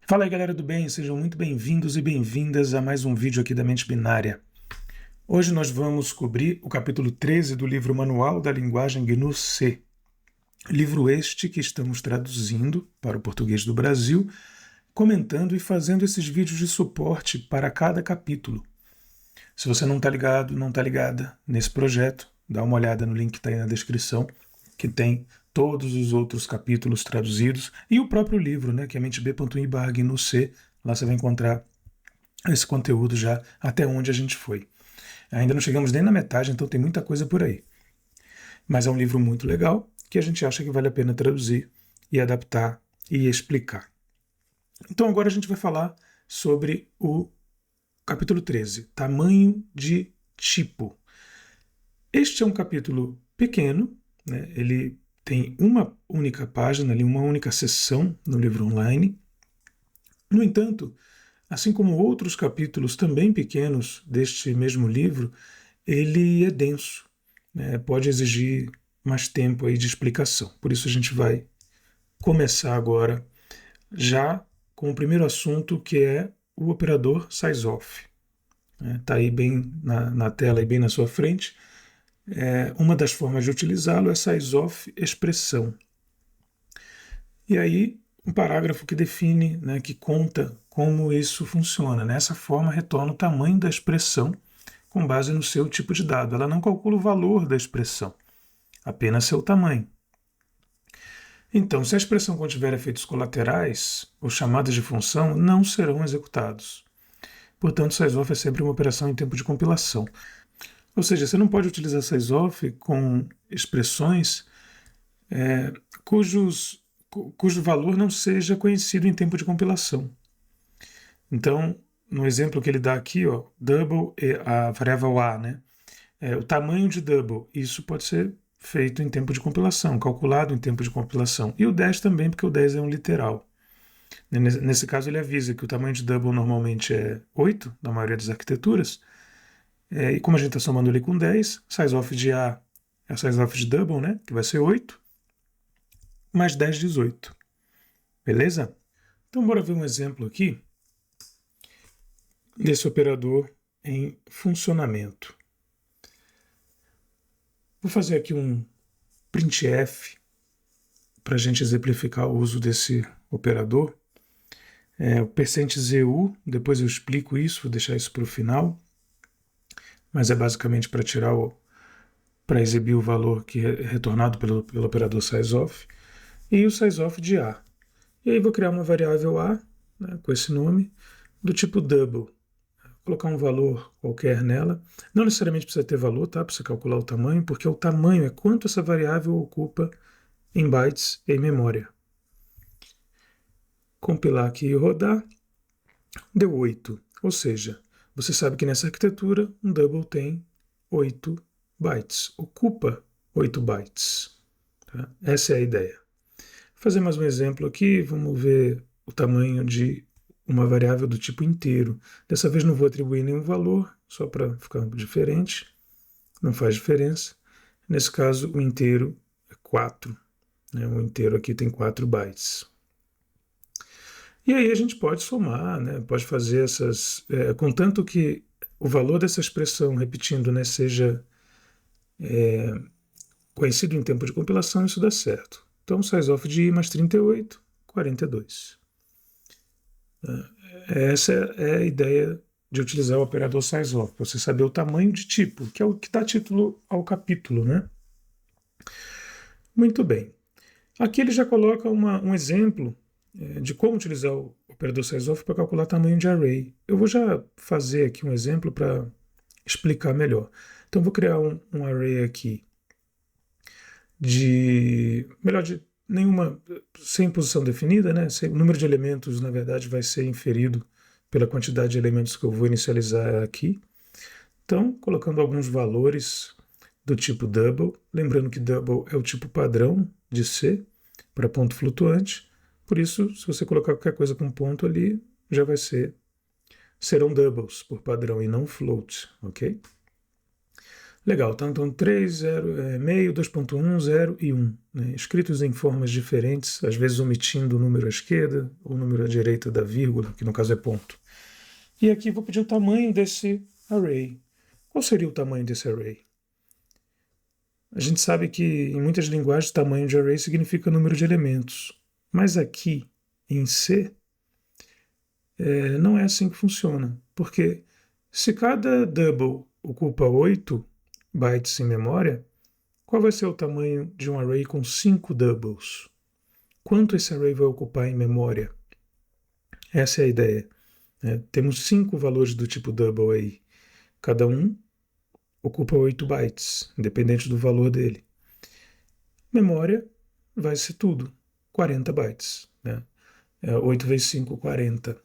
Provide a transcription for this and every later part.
Fala aí, galera do bem, sejam muito bem-vindos e bem-vindas a mais um vídeo aqui da Mente Binária. Hoje nós vamos cobrir o capítulo 13 do livro Manual da Linguagem GNU-C. Livro este que estamos traduzindo para o português do Brasil, comentando e fazendo esses vídeos de suporte para cada capítulo. Se você não está ligado, não está ligada nesse projeto, dá uma olhada no link que está aí na descrição, que tem todos os outros capítulos traduzidos e o próprio livro, né, que é menteb.in/GNU-C. Lá você vai encontrar esse conteúdo já até onde a gente foi. Ainda não chegamos nem na metade, então tem muita coisa por aí. Mas é um livro muito legal que a gente acha que vale a pena traduzir e adaptar e explicar. Então agora a gente vai falar sobre o capítulo 13, tamanho de tipo. Este é um capítulo pequeno, né? Ele tem uma única página, ali, uma única seção no livro online. No entanto, assim como outros capítulos também pequenos deste mesmo livro, ele é denso, né? Pode exigir mais tempo aí de explicação. Por isso a gente vai começar agora já com o primeiro assunto, que é o operador size-off. Está aí bem na tela e bem na sua frente. Uma das formas de utilizá-lo é size-off expressão. E aí, um parágrafo que define, né, que conta como isso funciona. Essa forma retorna o tamanho da expressão com base no seu tipo de dado. Ela não calcula o valor da expressão, apenas seu tamanho. Então, se a expressão contiver efeitos colaterais, ou chamadas de função, não serão executados. Portanto, size-off é sempre uma operação em tempo de compilação. Ou seja, você não pode utilizar size-off com expressões cujo valor não seja conhecido em tempo de compilação. Então, no exemplo que ele dá aqui, ó, double e a variável a, né? O tamanho de double, isso pode ser feito em tempo de compilação, calculado em tempo de compilação. E o 10 também, porque o 10 é um literal. Nesse caso, ele avisa que o tamanho de double normalmente é 8, na maioria das arquiteturas. E como a gente está somando ali com 10, size-off de A é size-off de double, né? Que vai ser 8, mais 10, 18. Beleza? Então, bora ver um exemplo aqui desse operador em funcionamento. Vou fazer aqui um printf para a gente exemplificar o uso desse operador. O %zu, depois eu explico isso, vou deixar isso para o final, mas é basicamente para exibir o valor que é retornado pelo operador size-off, e o size-off de A. E aí vou criar uma variável A, né, com esse nome, do tipo double. Vou colocar um valor qualquer nela. Não necessariamente precisa ter valor, tá, para você calcular o tamanho, porque o tamanho é quanto essa variável ocupa em bytes em memória. Compilar aqui e rodar, deu 8. Ou seja, você sabe que nessa arquitetura um double tem 8 bytes, ocupa 8 bytes. Tá? Essa é a ideia. Vou fazer mais um exemplo aqui, vamos ver o tamanho de uma variável do tipo inteiro. Dessa vez não vou atribuir nenhum valor, só para ficar diferente, não faz diferença. Nesse caso, o inteiro é 4. Né? O inteiro aqui tem 4 bytes. E aí a gente pode somar, né? Pode fazer contanto que o valor dessa expressão, repetindo, né, seja conhecido em tempo de compilação, isso dá certo. Então, size-off de I mais 38, 42. Essa é a ideia de utilizar o operador size-off, para você saber o tamanho de tipo, que é o que dá título ao capítulo, né? Muito bem. Aqui ele já coloca um exemplo de como utilizar o operador size-off para calcular tamanho de array. Eu vou já fazer aqui um exemplo para explicar melhor. Então, vou criar um array aqui sem posição definida, né? O número de elementos, na verdade, vai ser inferido pela quantidade de elementos que eu vou inicializar aqui. Então, colocando alguns valores do tipo double, lembrando que double é o tipo padrão de C para ponto flutuante, por isso, se você colocar qualquer coisa com ponto ali, já serão doubles por padrão e não float, ok? Legal, tá? Então 3, 0, meio, 2.1, 0 e 1, né? Escritos em formas diferentes, às vezes omitindo o número à esquerda, ou o número à direita da vírgula, que no caso é ponto. E aqui vou pedir o tamanho desse array. Qual seria o tamanho desse array? A gente sabe que em muitas linguagens tamanho de array significa número de elementos, mas aqui em C não é assim que funciona, porque se cada double ocupa 8 bytes em memória, qual vai ser o tamanho de um array com 5 doubles? Quanto esse array vai ocupar em memória? Essa é a ideia. Temos 5 valores do tipo double aí. Cada um ocupa 8 bytes, independente do valor dele. Memória vai ser tudo, 40 bytes. Né? 8 vezes 5, 40.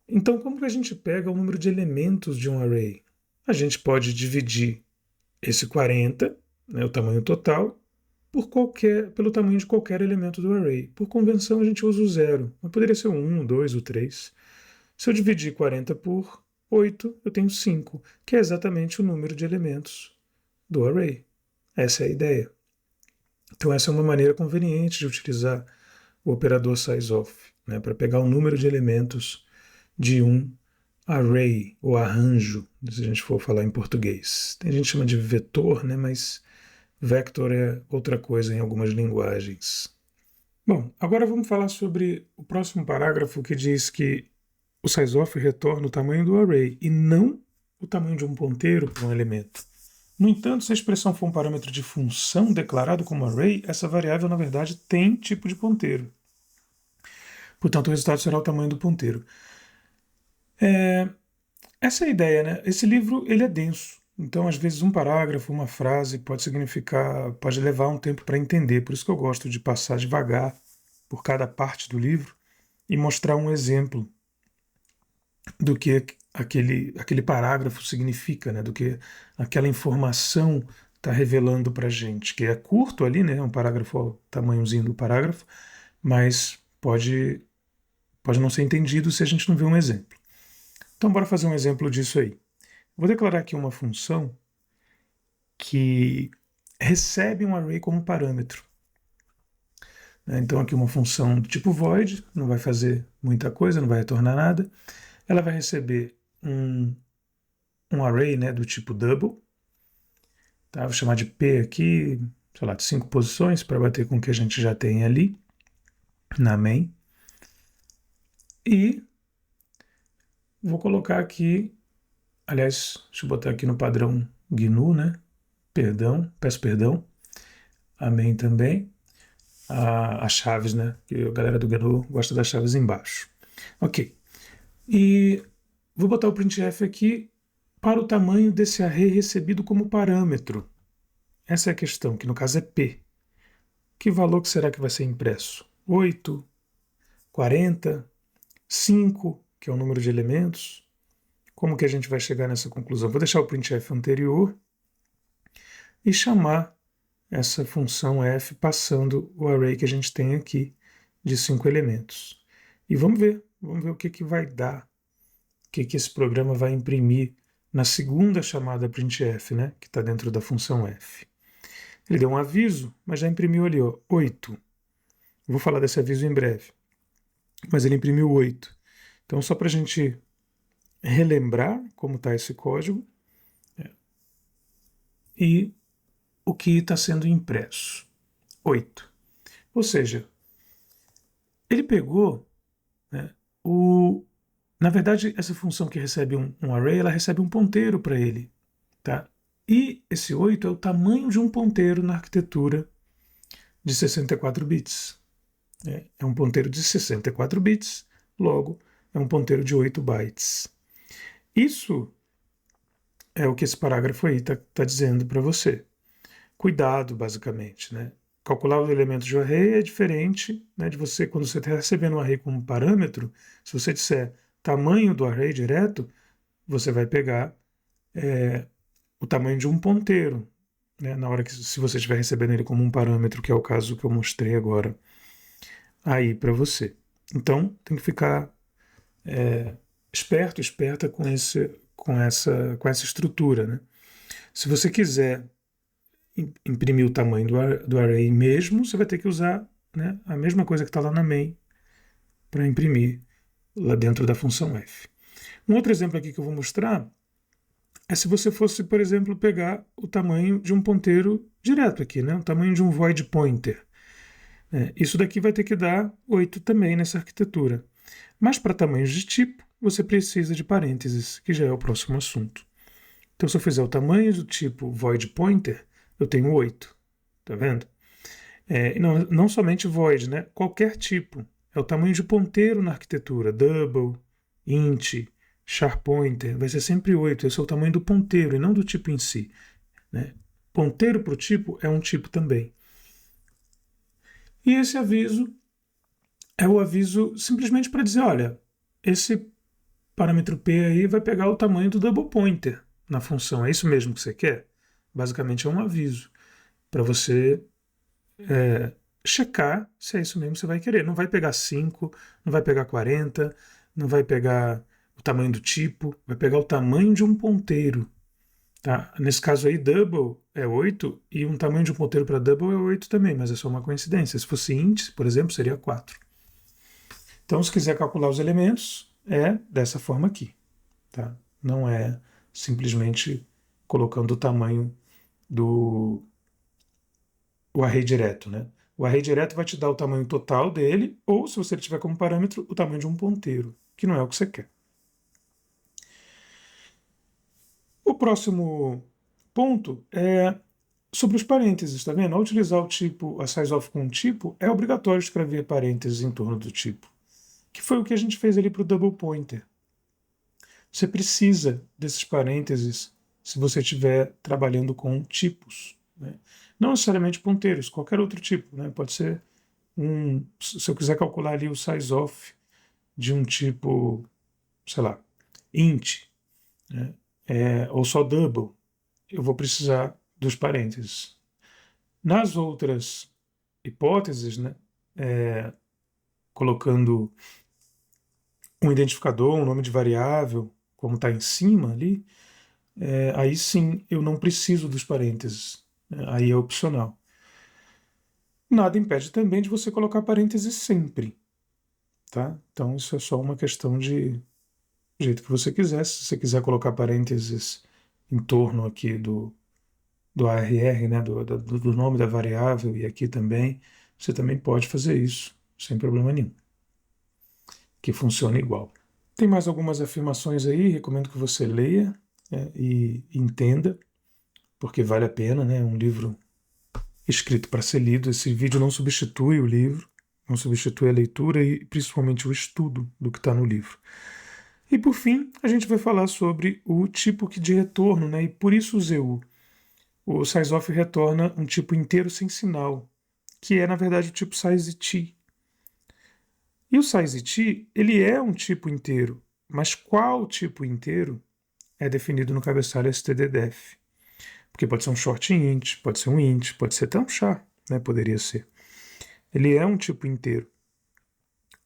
Então, como que a gente pega o número de elementos de um array? A gente pode dividir esse 40, né, o tamanho total, pelo tamanho de qualquer elemento do array. Por convenção, a gente usa o zero, mas poderia ser o 1, o 2, o 3. Se eu dividir 40 por 8, eu tenho 5, que é exatamente o número de elementos do array. Essa é a ideia. Então, essa é uma maneira conveniente de utilizar o operador sizeof, né, para pegar o número de elementos de um array, ou arranjo, se a gente for falar em português. Tem gente que chama de vetor, né, mas vector é outra coisa em algumas linguagens. Bom, agora vamos falar sobre o próximo parágrafo que diz que o sizeof retorna o tamanho do array e não o tamanho de um ponteiro para um elemento. No entanto, se a expressão for um parâmetro de função declarado como array, essa variável, na verdade, tem tipo de ponteiro. Portanto, o resultado será o tamanho do ponteiro. Essa é a ideia, né? Esse livro ele é denso. Então, às vezes, um parágrafo, uma frase pode levar um tempo para entender. Por isso que eu gosto de passar devagar por cada parte do livro e mostrar um exemplo do que aquele parágrafo significa, né? Do que aquela informação está revelando para a gente. Que é curto ali, né? Um parágrafo, ó, o tamanhozinho do parágrafo, mas pode não ser entendido se a gente não vê um exemplo. Então, bora fazer um exemplo disso aí. Vou declarar aqui uma função que recebe um array como parâmetro. Então, aqui uma função do tipo void, não vai fazer muita coisa, não vai retornar nada. Ela vai receber um array, né, do tipo double. Tá? Vou chamar de P aqui, sei lá, de 5 posições, para bater com o que a gente já tem ali na main. E vou colocar aqui, aliás, deixa eu botar aqui no padrão GNU, né? Peço perdão. A main também. As chaves, né? Que a galera do GNU gosta das chaves embaixo. Ok. E vou botar o printf aqui para o tamanho desse array recebido como parâmetro. Essa é a questão, que no caso é P. Que valor que será que vai ser impresso? 8, 40, 5, que é o número de elementos. Como que a gente vai chegar nessa conclusão? Vou deixar o printf anterior e chamar essa função f passando o array que a gente tem aqui de 5 elementos. E vamos ver o que vai dar, o que esse programa vai imprimir na segunda chamada printf, né, que está dentro da função f. Ele deu um aviso, mas já imprimiu ali, ó, 8. Vou falar desse aviso em breve, mas ele imprimiu 8. Então, só para a gente relembrar como está esse código e o que está sendo impresso. 8. Ou seja, ele pegou, né, na verdade, essa função que recebe um array, ela recebe um ponteiro para ele. Tá? E esse 8 é o tamanho de um ponteiro na arquitetura de 64 bits. É um ponteiro de 64 bits, logo é um ponteiro de 8 bytes. Isso é o que esse parágrafo aí está dizendo para você. Cuidado, basicamente, né? Calcular os elementos de um array é diferente, né, de você, quando você está recebendo um array como parâmetro, se você disser tamanho do array direto, você vai pegar o tamanho de um ponteiro, né, na hora que, se você estiver recebendo ele como um parâmetro, que é o caso que eu mostrei agora aí para você. Então, tem que ficar esperta com essa estrutura, né? Se você quiser imprimir o tamanho do array mesmo, você vai ter que usar, né, a mesma coisa que está lá na main para imprimir lá dentro da função f. Um outro exemplo aqui que eu vou mostrar é se você fosse, por exemplo, pegar o tamanho de um ponteiro direto aqui, né, o tamanho de um void pointer. Isso daqui vai ter que dar 8 também nessa arquitetura. Mas para tamanhos de tipo, você precisa de parênteses, que já é o próximo assunto. Então, se eu fizer o tamanho do tipo void pointer, eu tenho 8. Tá vendo? Não somente void, né? Qualquer tipo. É o tamanho de ponteiro na arquitetura. Double, int, char pointer. Vai ser sempre 8. Esse é o tamanho do ponteiro e não do tipo em si. Né? Ponteiro para o tipo é um tipo também. E esse aviso é o aviso simplesmente para dizer, olha, esse parâmetro P aí vai pegar o tamanho do double pointer na função. É isso mesmo que você quer? Basicamente é um aviso para você checar se é isso mesmo que você vai querer. Não vai pegar 5, não vai pegar 40, não vai pegar o tamanho do tipo, vai pegar o tamanho de um ponteiro. Tá? Nesse caso aí, double é 8 e um tamanho de um ponteiro para double é 8 também, mas é só uma coincidência. Se fosse int, por exemplo, seria 4. Então, se quiser calcular os elementos, é dessa forma aqui. Tá? Não é simplesmente colocando o tamanho do o array direto. Né? O array direto vai te dar o tamanho total dele, ou, se você tiver como parâmetro, o tamanho de um ponteiro, que não é o que você quer. O próximo ponto é sobre os parênteses, está vendo? Ao utilizar o tipo, a sizeof com um tipo, é obrigatório escrever parênteses em torno do tipo, que foi o que a gente fez ali para o double pointer. Você precisa desses parênteses se você estiver trabalhando com tipos. Né? Não necessariamente ponteiros, qualquer outro tipo. Né? Pode ser se eu quiser calcular ali o sizeof de um tipo, sei lá, int, né? Ou só double, eu vou precisar dos parênteses. Nas outras hipóteses, né, colocando um identificador, um nome de variável, como está em cima ali, aí sim eu não preciso dos parênteses. Aí é opcional. Nada impede também de você colocar parênteses sempre. Tá? Então isso é só uma questão de jeito que você quiser. Se você quiser colocar parênteses em torno aqui do ARR, né, do nome da variável, e aqui também, você também pode fazer isso, sem problema nenhum, que funciona igual. Tem mais algumas afirmações aí, recomendo que você leia e entenda, porque vale a pena, né? É um livro escrito para ser lido. Esse vídeo não substitui o livro, não substitui a leitura e principalmente o estudo do que está no livro. E por fim, a gente vai falar sobre o tipo de retorno, né? E por isso o ZU. O sizeof retorna um tipo inteiro sem sinal, que é na verdade o tipo sizeT. E o sizeT, ele é um tipo inteiro, mas qual tipo inteiro é definido no cabeçalho stddef. Porque pode ser um short int, pode ser um int, pode ser até um char, né? Poderia ser. Ele é um tipo inteiro.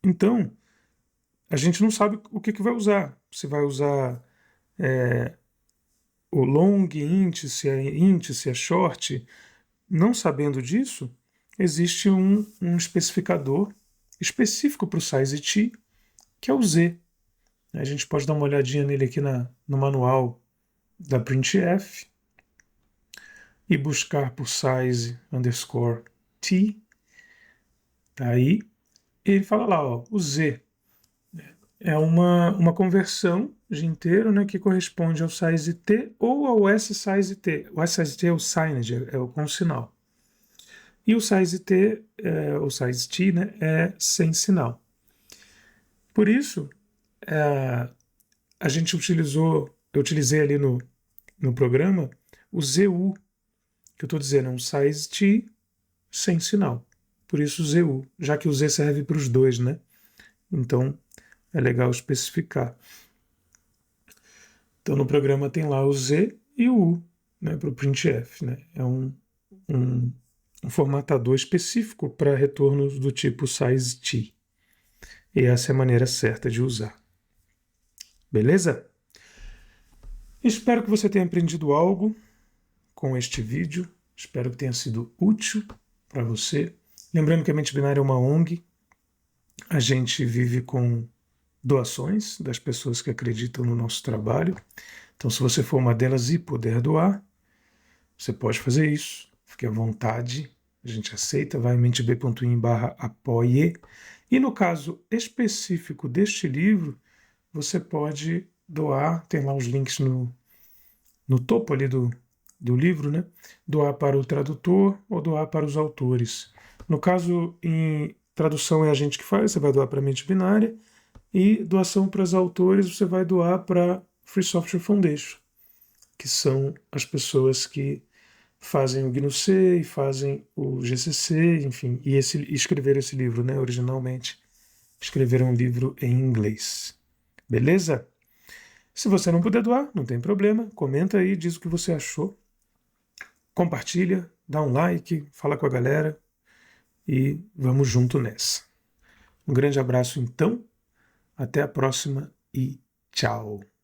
Então, a gente não sabe o que vai usar. Se vai usar o long int, se é short. Não sabendo disso, existe um especificador específico para o sizeT, que é o Z. A gente pode dar uma olhadinha nele aqui no manual da printf e buscar por size underscore t. Tá aí. E ele fala lá, ó, o Z é uma conversão de inteiro, né, que corresponde ao size t ou ao size t. O size t é o signage, é o com sinal. E o size t, o size t, né, é sem sinal. Por isso, a gente eu utilizei ali no programa o ZU, que eu estou dizendo, é um size t sem sinal. Por isso ZU, já que o Z serve para os dois, né? Então é legal especificar. Então no programa tem lá o Z e o U, né, para o printf. Né? É um formatador específico para retornos do tipo sizeT. E essa é a maneira certa de usar. Beleza? Espero que você tenha aprendido algo. com este vídeo. Espero que tenha sido útil para você. Lembrando que a Mente Binária é uma ONG. A gente vive com doações das pessoas que acreditam no nosso trabalho. Então, se você for uma delas e puder doar, você pode fazer isso. Fique à vontade. A gente aceita. Vai em menteb.in/apoie. E no caso específico deste livro, você pode doar. Tem lá os links no topo ali do livro, né? Doar para o tradutor ou doar para os autores. No caso, em tradução é a gente que faz, você vai doar para a Mente Binária, e doação para os autores você vai doar para Free Software Foundation, que são as pessoas que fazem o GNU-C e fazem o GCC, enfim, e escreveram esse livro, né? Originalmente escreveram um livro em inglês. Beleza? Se você não puder doar, não tem problema, comenta aí, diz o que você achou, compartilha, dá um like, fala com a galera e vamos junto nessa. Um grande abraço então, até a próxima e tchau!